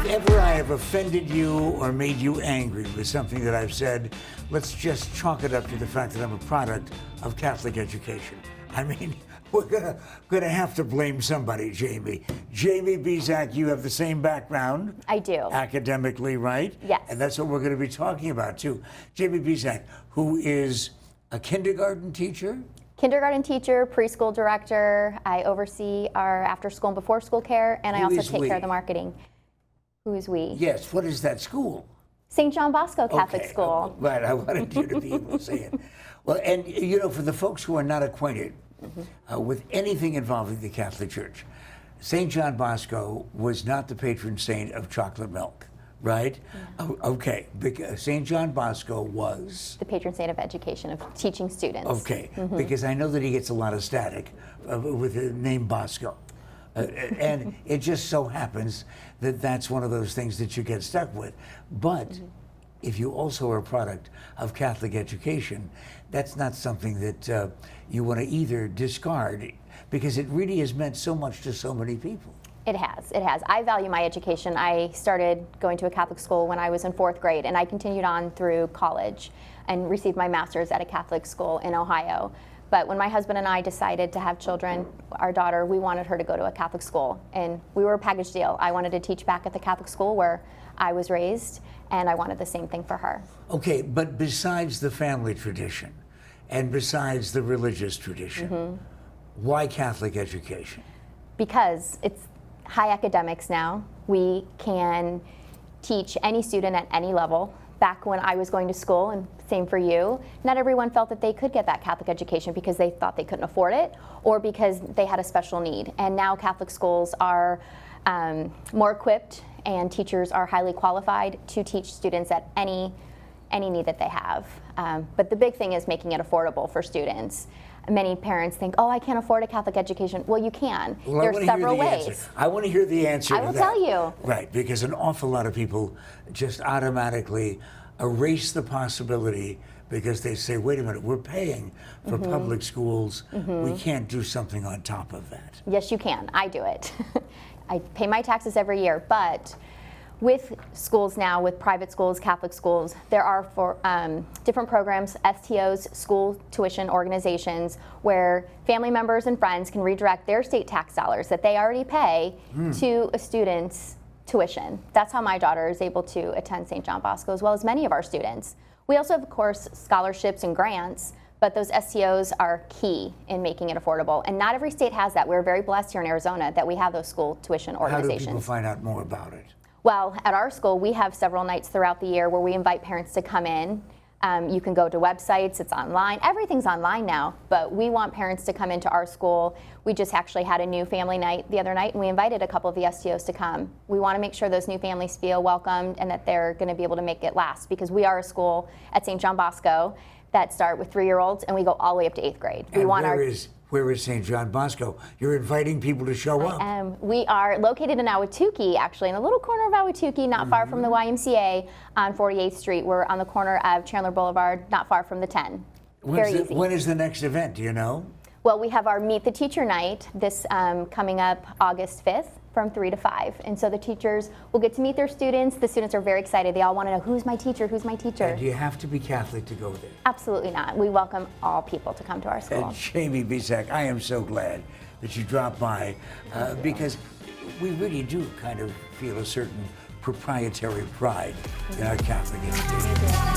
ever I have offended you or made you angry with something that I've said, let's just chalk it up to the fact that I'm a product of Catholic education. I mean, we're gonna have to blame somebody, Jamie. Jamie Bescak, you have the same background. I do. Academically, right? Yes. And that's what we're gonna be talking about too. Jamie Bescak, who is a kindergarten teacher? Kindergarten teacher, preschool director. I oversee our after school and before school care, and I also take care of the marketing. Who is we? Yes, what is that school? St. John Bosco Catholic School. Right, I wanted you to be able to say it. Well, and you know, for the folks who are not acquainted with anything involving the Catholic Church, St. John Bosco was not the patron saint of chocolate milk, right? Yeah. Okay, because St. John Bosco was? The patron saint of education, of teaching students. Okay, because I know that he gets a lot of static with the name Bosco. And it just so happens that that's one of those things that you get stuck with. But if you also are a product of Catholic education, that's not something that you want to either discard, because it really has meant so much to so many people. It has, it has. I value my education. I started going to a Catholic school when I was in 4th grade, and I continued on through college and received my master's at a Catholic school in Ohio. But when my husband and I decided to have children, our daughter, we wanted her to go to a Catholic school. And we were a package deal. I wanted to teach back at the Catholic school where I was raised, and I wanted the same thing for her. Okay, but besides the family tradition and besides the religious tradition, why Catholic education? Because it's high academics now. We can teach any student at any level. Back when I was going to school, and same for you, not everyone felt that they could get that Catholic education because they thought they couldn't afford it or because they had a special need. And now Catholic schools are more equipped, and teachers are highly qualified to teach students at any need that they have. But the big thing is making it affordable for students. Many parents think, oh, I can't afford a Catholic education. Well, you can. Well, there are several ways. Answer. I want to hear the answer I to will that. tell you. Right, because an awful lot of people just automatically erase the possibility because they say, wait a minute, we're paying for public schools. We can't do something on top of that. Yes, you can. I do it. I pay my taxes every year, but with schools now, with private schools, Catholic schools, there are different programs, STOs, school tuition organizations, where family members and friends can redirect their state tax dollars that they already pay to a student's tuition. That's how my daughter is able to attend St. John Bosco, as well as many of our students. We also have, of course, scholarships and grants, but those STOs are key in making it affordable. And not every state has that. We're very blessed here in Arizona that we have those school tuition organizations. How do people find out more about it? Well, at our school, we have several nights throughout the year where we invite parents to come in. You can go to websites, it's online. Everything's online now, but we want parents to come into our school. We just actually had a new family night the other night, and we invited a couple of the STOs to come. We want to make sure those new families feel welcomed and that they're going to be able to make it last, because we are a school at St. John Bosco that start with 3-year-olds, and we go all the way up to 8th grade. And where is St. John Bosco? You're inviting people to show up. We are located in Ahwatukee, actually, in a little corner of Ahwatukee, not far from the YMCA on 48th Street. We're on the corner of Chandler Boulevard, not far from the 10. Very easy. When is the next event? Do you know? Well, we have our Meet the Teacher night this coming up August 5th from 3 to 5. And so the teachers will get to meet their students. The students are very excited. They all want to know, who's my teacher? Who's my teacher? And do you have to be Catholic to go there? Absolutely not. We welcome all people to come to our school. And Jamie Bescak, I am so glad that you dropped by because we really do kind of feel a certain proprietary pride in our Catholic education.